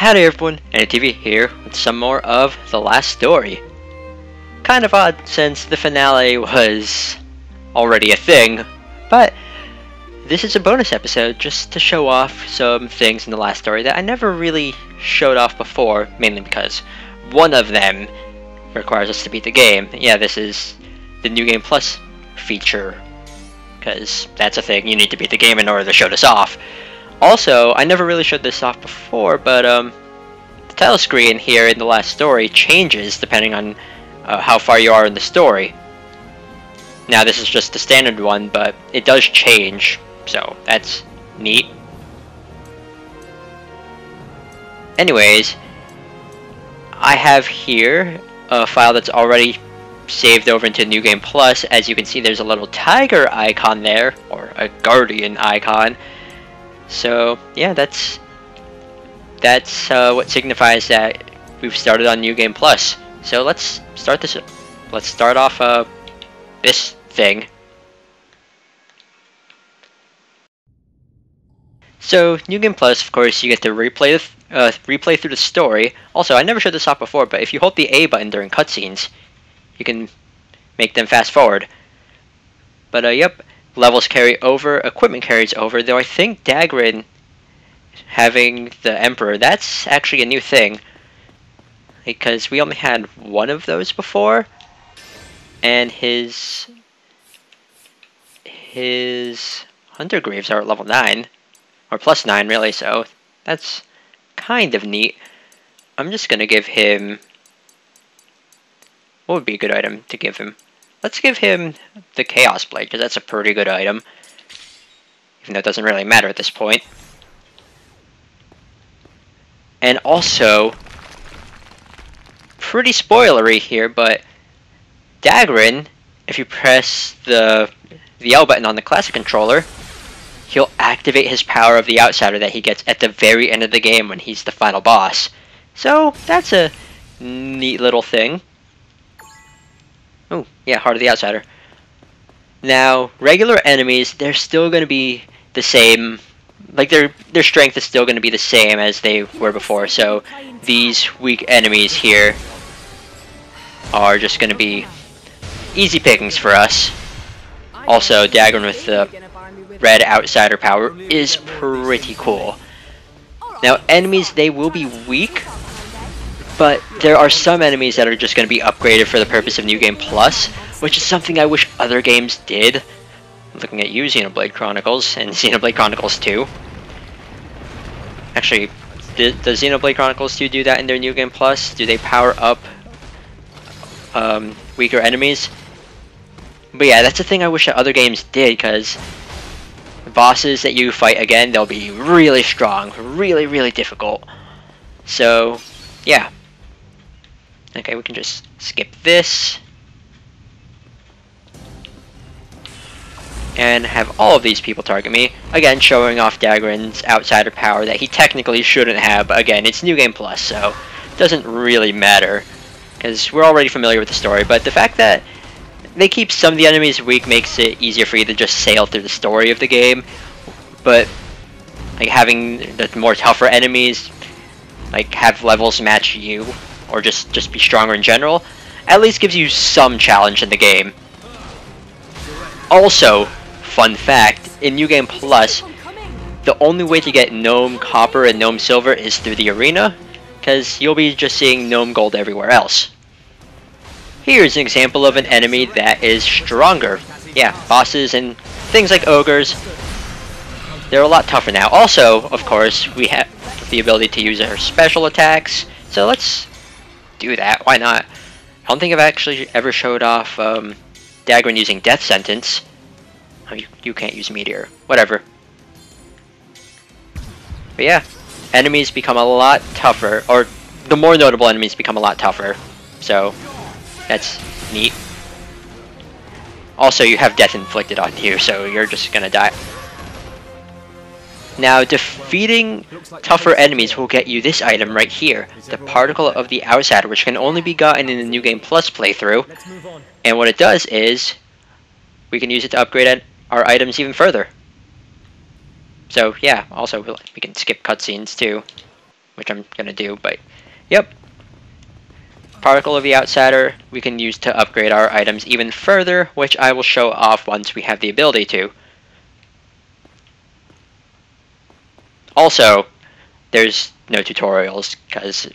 Howdy everyone, NTV here with some more of The Last Story. Kind of odd since the finale was already a thing, but this is a bonus episode just to show off some things in The Last Story that I never really showed off before, mainly because one of them requires us to beat the game. Yeah, this is the New Game Plus feature, because that's a thing, you need to beat the game in order to show this off. Also, I never really showed this off before, but the title screen here in The Last Story changes depending on how far you are in the story. Now this is just the standard one, but it does change, so that's neat. Anyways, I have here a file that's already saved over into New Game Plus. As you can see, there's a little tiger icon there, or a guardian icon. So yeah, that's what signifies that we've started on New Game Plus. So let's start this. Let's start off this thing. So New Game Plus, of course, you get to replay through the story. Also, I never showed this off before, but if you hold the A button during cutscenes, you can make them fast forward. But yep. Levels carry over, equipment carries over, though I think Dagrin having the Emperor, that's actually a new thing. Because we only had one of those before, and his Hunter Greaves are at level 9, or plus 9 really, so that's kind of neat. I'm just gonna give him, what would be a good item to give him? Let's give him the Chaos Blade, because that's a pretty good item. Even though it doesn't really matter at this point. And also, pretty spoilery here, but Dagrin, if you press the L button on the classic controller, he'll activate his power of the Outsider that he gets at the very end of the game when he's the final boss. So, that's a neat little thing. Oh, yeah, Heart of the Outsider. Now, regular enemies, they're still going to be the same. Like, their strength is still going to be the same as they were before. So, these weak enemies here are just going to be easy pickings for us. Also, Dagrin with the red Outsider power is pretty cool. Now, enemies, they will be weak, but there are some enemies that are just going to be upgraded for the purpose of New Game Plus, which is something I wish other games did. I'm looking at you, Xenoblade Chronicles, and Xenoblade Chronicles 2. Actually, does Xenoblade Chronicles 2 do that in their New Game Plus? Do they power up weaker enemies? But yeah, that's the thing I wish that other games did, because the bosses that you fight again, they'll be really strong, really, really difficult. So, yeah. Okay, we can just skip this. And have all of these people target me. Again, showing off Dagrin's Outsider power that he technically shouldn't have, but again, it's New Game Plus, so it doesn't really matter. Because we're already familiar with the story, but the fact that they keep some of the enemies weak makes it easier for you to just sail through the story of the game. But like having the more tougher enemies, like have levels match you, or just be stronger in general, at least gives you some challenge in the game. Also, fun fact, in New Game Plus, the only way to get Gnome Copper and Gnome Silver is through the arena, because you'll be just seeing Gnome Gold everywhere else. Here's an example of an enemy that is stronger. Yeah, bosses and things like ogres, they're a lot tougher now. Also, of course, we have the ability to use our special attacks, so let's do that. Why not? I don't think I've actually ever showed off Dagrin using Death Sentence. Oh, you can't use Meteor. Whatever. But yeah, enemies become a lot tougher, or the more notable enemies become a lot tougher. So, that's neat. Also, you have death inflicted on you, so you're just gonna die. Now, defeating tougher enemies will get you this item right here, the Particle of the Outsider, which can only be gotten in the New Game Plus playthrough. And what it does is, we can use it to upgrade our items even further. So yeah, also we can skip cutscenes too. which I'm gonna do, but yep. Particle of the Outsider we can use to upgrade our items even further, which I will show off once we have the ability to. Also, there's no tutorials because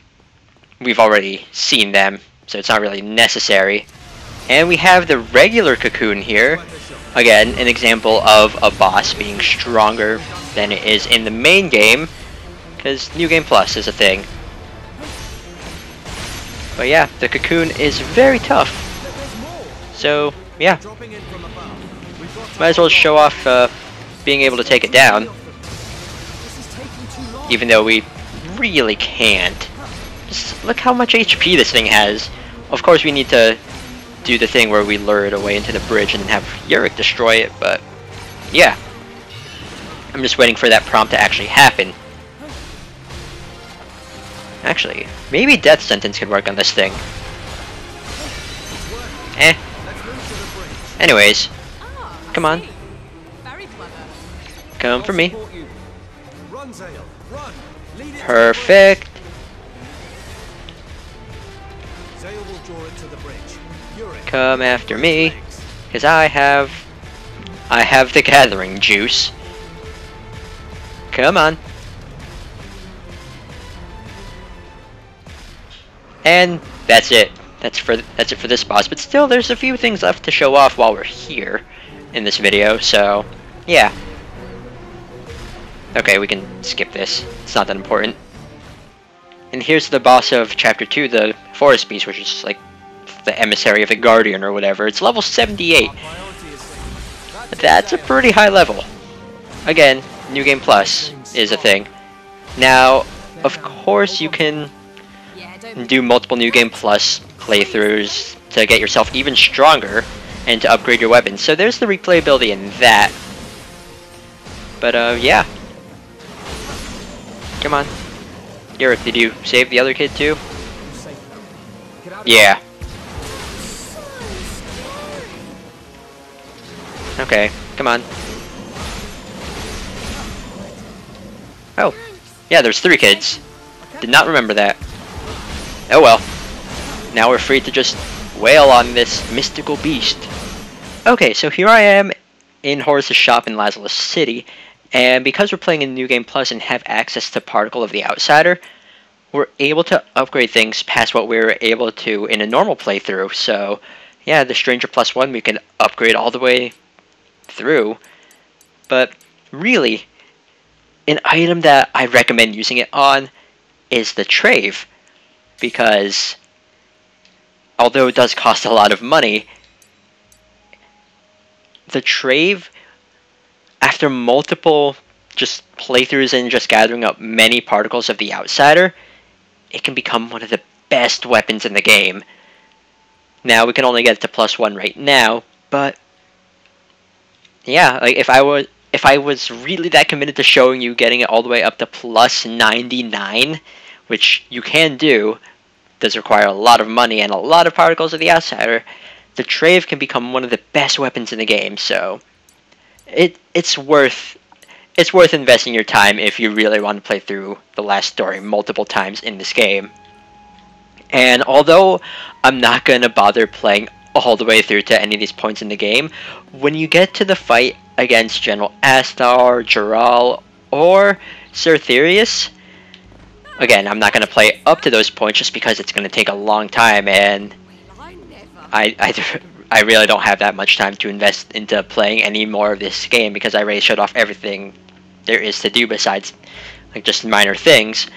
we've already seen them, so it's not really necessary. And we have the regular cocoon here. Again, an example of a boss being stronger than it is in the main game, because New Game Plus is a thing. But yeah, the cocoon is very tough. So, yeah. Might as well show off being able to take it down. Even though we really can't. Just look how much HP this thing has. Of course we need to do the thing where we lure it away into the bridge and have Yurik destroy it, but yeah. I'm just waiting for that prompt to actually happen. Actually, maybe Death Sentence could work on this thing. Eh. Anyways. Come on. Come for me. Perfect. Come after me, because I have the gathering juice. Come on. And that's it. That's it for this boss. But still, there's a few things left to show off while we're here in this video. So, yeah. Okay, we can skip this. It's not that important. And here's the boss of Chapter 2, the Forest Beast, which is like the emissary of the Guardian or whatever. It's level 78. That's a pretty high level. Again, New Game Plus is a thing. Now, of course, you can do multiple New Game Plus playthroughs to get yourself even stronger and to upgrade your weapons. So there's the replayability in that. But, yeah. Come on. Yurik, did you save the other kid too? Yeah. Okay, come on. Oh. Yeah, there's 3 kids. Did not remember that. Oh well. Now we're free to just wail on this mystical beast. Okay, so here I am in Horace's shop in Lazulis City. And because we're playing in New Game Plus and have access to Particle of the Outsider, we're able to upgrade things past what we were able to in a normal playthrough. So, yeah, the Stranger Plus 1 we can upgrade all the way through. But, really, an item that I recommend using it on is the Trave. Because, although it does cost a lot of money, the Trave, after multiple just playthroughs and just gathering up many particles of the Outsider, it can become one of the best weapons in the game. Now, we can only get it to +1 right now, but yeah, like if I was really that committed to showing you getting it all the way up to +99, which you can do, does require a lot of money and a lot of particles of the Outsider, the Trave can become one of the best weapons in the game. So it's worth investing your time if you really want to play through the last story multiple times in this game. And although I'm not going to bother playing all the way through to any of these points in the game, when you get to the fight against General Astar, Jaral, or Sir Therius, again, I'm not going to play up to those points just because it's going to take a long time, and I really don't have that much time to invest into playing any more of this game because I already showed off everything there is to do besides like just minor things.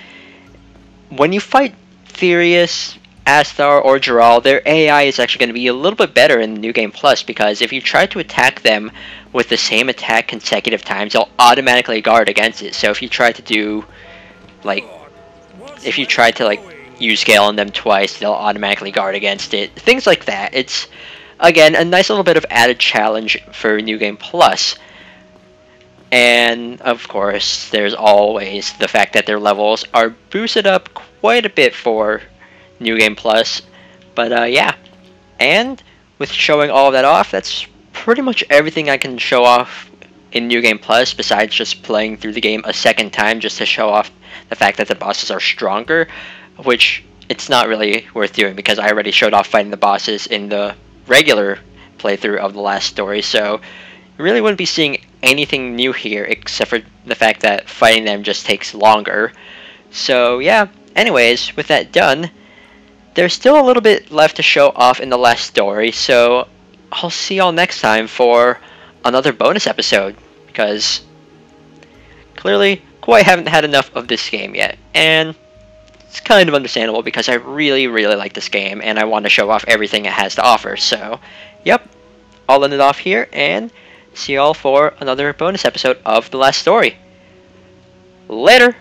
When you fight Therius, Astar, or Jaral, their AI is actually going to be a little bit better in New Game Plus because if you try to attack them with the same attack consecutive times, they'll automatically guard against it. So if you try to do like use Gale on them twice, they'll automatically guard against it. Things like that. It's, again, a nice little bit of added challenge for New Game Plus. And, of course, there's always the fact that their levels are boosted up quite a bit for New Game Plus. But, yeah. And, with showing all of that off, that's pretty much everything I can show off in New Game Plus, besides just playing through the game a second time just to show off the fact that the bosses are stronger, which it's not really worth doing because I already showed off fighting the bosses in the regular playthrough of the last story, so you really wouldn't be seeing anything new here except for the fact that fighting them just takes longer. So yeah, anyways, with that done, there's still a little bit left to show off in the last story, so I'll see y'all next time for another bonus episode, because clearly quite haven't had enough of this game yet, and it's kind of understandable because I really like this game and I want to show off everything it has to offer. So yep, I'll end it off here and see y'all for another bonus episode of the last story. Later!